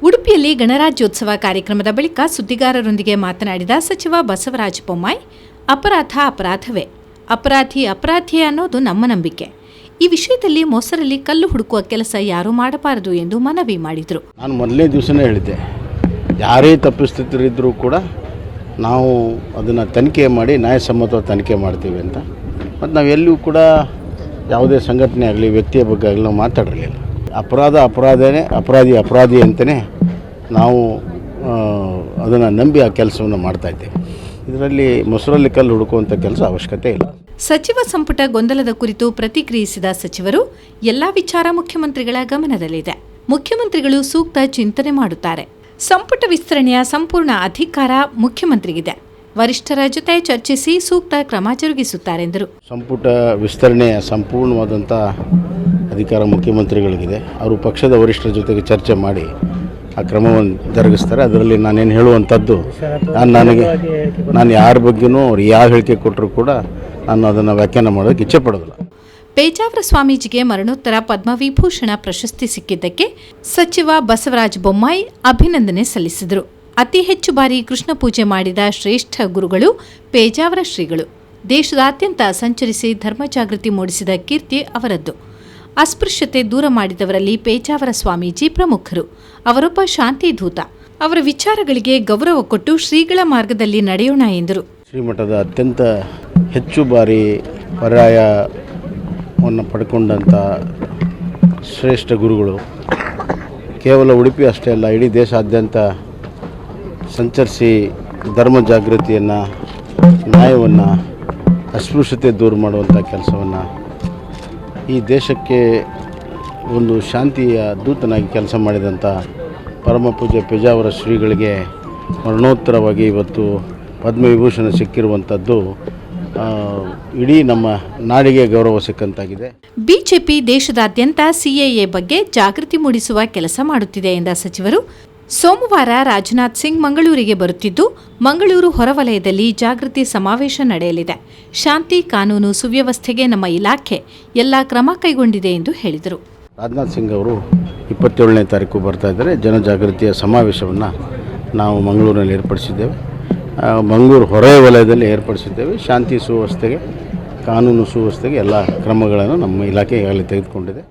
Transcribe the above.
ಉಡುಪಿಯಲ್ಲಿ ಗಣರಾಜ್ಯೋತ್ಸವ ಕಾರ್ಯಕ್ರಮದ ಬಳಿಕ ಸುದ್ದಿಗಾರರೊಂದಿಗೆ ಮಾತನಾಡಿದ ಸಚಿವ ಬಸವರಾಜ ಬೊಮ್ಮಾಯಿ, ಅಪರಾಧವೇ, ಅಪರಾಧಿಯೇ ಅನ್ನೋದು ನಮ್ಮ ನಂಬಿಕೆ. ಈ ವಿಷಯದಲ್ಲಿ ಮೊಸರಲ್ಲಿ ಕಲ್ಲು ಹುಡುಕುವ ಕೆಲಸ ಯಾರೂ ಮಾಡಬಾರದು ಎಂದು ಮನವಿ ಮಾಡಿದರು. ನಾನು ಮೊದಲನೇ ದಿವಸನೇ ಹೇಳಿದ್ದೆ, ಯಾರೇ ತಪ್ಪಿಸ್ತಿದ್ದರೂ ಕೂಡ ನಾವು ಅದನ್ನು ತನಿಖೆ ಮಾಡಿ ನ್ಯಾಯಸಮ್ಮತ ತನಿಖೆ ಮಾಡ್ತೀವಿ ಅಂತ. ಮತ್ತು ನಾವು ಎಲ್ಲಿಯೂ ಕೂಡ ಯಾವುದೇ ಸಂಘಟನೆ ಆಗಲಿ ವ್ಯಕ್ತಿಯ ಬಗ್ಗೆ ಆಗಲಿ ನಾವು ಮಾತಾಡಿರಲಿಲ್ಲ. ಅಪರಾಧನೇ, ಅಪರಾಧಿ ಅಂತಲೇ ನಾವು ಅದನ್ನು ನಂಬಿ ಆ ಕೆಲಸವನ್ನು ಮಾಡ್ತಾಯಿದ್ದೇವೆ. ಇದರಲ್ಲಿ ಮೊಸರಲ್ಲಿ ಕಲ್ಲು ಹುಡುಕುವಂಥ ಕೆಲಸ ಅವಶ್ಯಕತೆ ಇಲ್ಲ. ಸಚಿವ ಸಂಪುಟ ಗೊಂದಲದ ಕುರಿತು ಪ್ರತಿಕ್ರಿಯಿಸಿದ ಸಚಿವರು, ಎಲ್ಲ ವಿಚಾರ ಮುಖ್ಯಮಂತ್ರಿಗಳ ಗಮನದಲ್ಲಿದೆ. ಮುಖ್ಯಮಂತ್ರಿಗಳು ಸೂಕ್ತ ಚಿಂತನೆ ಮಾಡುತ್ತಾರೆ. ಸಂಪುಟ ವಿಸ್ತರಣೆಯ ಸಂಪೂರ್ಣ ಅಧಿಕಾರ ಮುಖ್ಯಮಂತ್ರಿಗಿದೆ. ವರಿಷ್ಠರ ಜೊತೆ ಚರ್ಚಿಸಿ ಸೂಕ್ತ ಕ್ರಮ ಜರುಗಿಸುತ್ತಾರೆಂದರು. ಸಂಪುಟ ವಿಸ್ತರಣೆಯ ಸಂಪೂರ್ಣವಾದಂಥ ಅಧಿಕಾರ ಮುಖ್ಯಮಂತ್ರಿಗಳಿಗಿದೆ. ಅವರು ಪಕ್ಷದ ವರಿಷ್ಠರ ಜೊತೆಗೆ ಚರ್ಚೆ ಮಾಡಿ ಆ ಕ್ರಮವನ್ನು ಜರುಗಿಸ್ತಾರೆ. ಅದರಲ್ಲಿ ನಾನೇನು ಹೇಳುವಂಥದ್ದು, ನಾನು ಯಾರ ಬಗ್ಗೆನೂ ಅವ್ರು ಯಾವ ಹೇಳಿಕೆ ಕೊಟ್ಟರು ಕೂಡ ನಾನು ಅದನ್ನು ವ್ಯಾಖ್ಯಾನ ಮಾಡೋದಕ್ಕೆ ಇಚ್ಛೆ ಪಡೋದಿಲ್ಲ. ಪೇಜಾವರ ಸ್ವಾಮೀಜಿಗೆ ಮರಣೋತ್ತರ ಪದ್ಮವಿಭೂಷಣ ಪ್ರಶಸ್ತಿ ಸಿಕ್ಕಿದ್ದಕ್ಕೆ ಸಚಿವ ಬಸವರಾಜ ಬೊಮ್ಮಾಯಿ ಅಭಿನಂದನೆ ಸಲ್ಲಿಸಿದರು. ಅತಿ ಹೆಚ್ಚು ಬಾರಿ ಕೃಷ್ಣ ಪೂಜೆ ಮಾಡಿದ ಶ್ರೇಷ್ಠ ಗುರುಗಳು ಪೇಜಾವರ ಶ್ರೀಗಳು. ದೇಶದಾದ್ಯಂತ ಸಂಚರಿಸಿ ಧರ್ಮ ಜಾಗೃತಿ ಮೂಡಿಸಿದ ಕೀರ್ತಿ ಅವರದ್ದು. ಅಸ್ಪೃಶ್ಯತೆ ದೂರ ಮಾಡಿದವರಲ್ಲಿ ಪೇಜಾವರ ಸ್ವಾಮೀಜಿ ಪ್ರಮುಖರು. ಅವರೊಬ್ಬ ಶಾಂತಿ ದೂತ. ಅವರ ವಿಚಾರಗಳಿಗೆ ಗೌರವ ಕೊಟ್ಟು ಶ್ರೀಗಳ ಮಾರ್ಗದಲ್ಲಿ ನಡೆಯೋಣ ಎಂದರು. ಶ್ರೀಮಠದ ಅತ್ಯಂತ ಹೆಚ್ಚು ಬಾರಿ ಪರ್ಯಾಯವನ್ನು ಪಡ್ಕೊಂಡಂಥ ಶ್ರೇಷ್ಠ ಗುರುಗಳು ಕೇವಲ ಉಡುಪಿ ಅಷ್ಟೇ ಅಲ್ಲ, ಇಡೀ ದೇಶಾದ್ಯಂತ ಸಂಚರಿಸಿ ಧರ್ಮ ಜಾಗೃತಿಯನ್ನು, ನ್ಯಾಯವನ್ನು, ಅಸ್ಪೃಶ್ಯತೆ ದೂರ ಮಾಡುವಂಥ ಕೆಲಸವನ್ನು, ಈ ದೇಶಕ್ಕೆ ಒಂದು ಶಾಂತಿಯ ದೂತನಾಗಿ ಕೆಲಸ ಮಾಡಿದಂಥ ಪರಮ ಪೂಜ್ಯ ಪೇಜಾವರ ಶ್ರೀಗಳಿಗೆ ಮರಣೋತ್ತರವಾಗಿ ಇವತ್ತು ಪದ್ಮವಿಭೂಷಣ ಸಿಕ್ಕಿರುವಂಥದ್ದು ಇಡೀ ನಮ್ಮ ನಾಡಿಗೆ ಗೌರವ ಸಿಕ್ಕಂತಾಗಿದೆ. ಬಿಜೆಪಿ ದೇಶದಾದ್ಯಂತ ಸಿಎಎ ಬಗ್ಗೆ ಜಾಗೃತಿ ಮೂಡಿಸುವ ಕೆಲಸ ಮಾಡುತ್ತಿದೆ ಎಂದ ಸಚಿವರು, ಸೋಮವಾರ ರಾಜನಾಥ್ ಸಿಂಗ್ ಮಂಗಳೂರಿಗೆ ಬರುತ್ತಿದ್ದು, ಮಂಗಳೂರು ಹೊರವಲಯದಲ್ಲಿ ಜಾಗೃತಿ ಸಮಾವೇಶ ನಡೆಯಲಿದೆ. ಶಾಂತಿ, ಕಾನೂನು, ಸುವ್ಯವಸ್ಥೆಗೆ ನಮ್ಮ ಇಲಾಖೆ ಎಲ್ಲ ಕ್ರಮ ಕೈಗೊಂಡಿದೆ ಎಂದು ಹೇಳಿದರು. ರಾಜನಾಥ್ ಸಿಂಗ್ ಅವರು 27ನೇ ತಾರೀಕು ಬರ್ತಾ ಇದ್ದಾರೆ. ಜನಜಾಗೃತಿಯ ಸಮಾವೇಶವನ್ನು ನಾವು ಮಂಗಳೂರಿನಲ್ಲಿ ಏರ್ಪಡಿಸಿದ್ದೇವೆ. ಮಂಗಳೂರು ಹೊರವಲಯದಲ್ಲಿ ಏರ್ಪಡಿಸಿದ್ದೇವೆ. ಶಾಂತಿ ಸುವ್ಯವಸ್ಥೆಗೆ, ಕಾನೂನು ಸುವ್ಯವಸ್ಥೆಗೆ ಎಲ್ಲ ಕ್ರಮಗಳನ್ನು ನಮ್ಮ ಇಲಾಖೆ ಈಗಾಗಲೇ ತೆಗೆದುಕೊಂಡಿದೆ.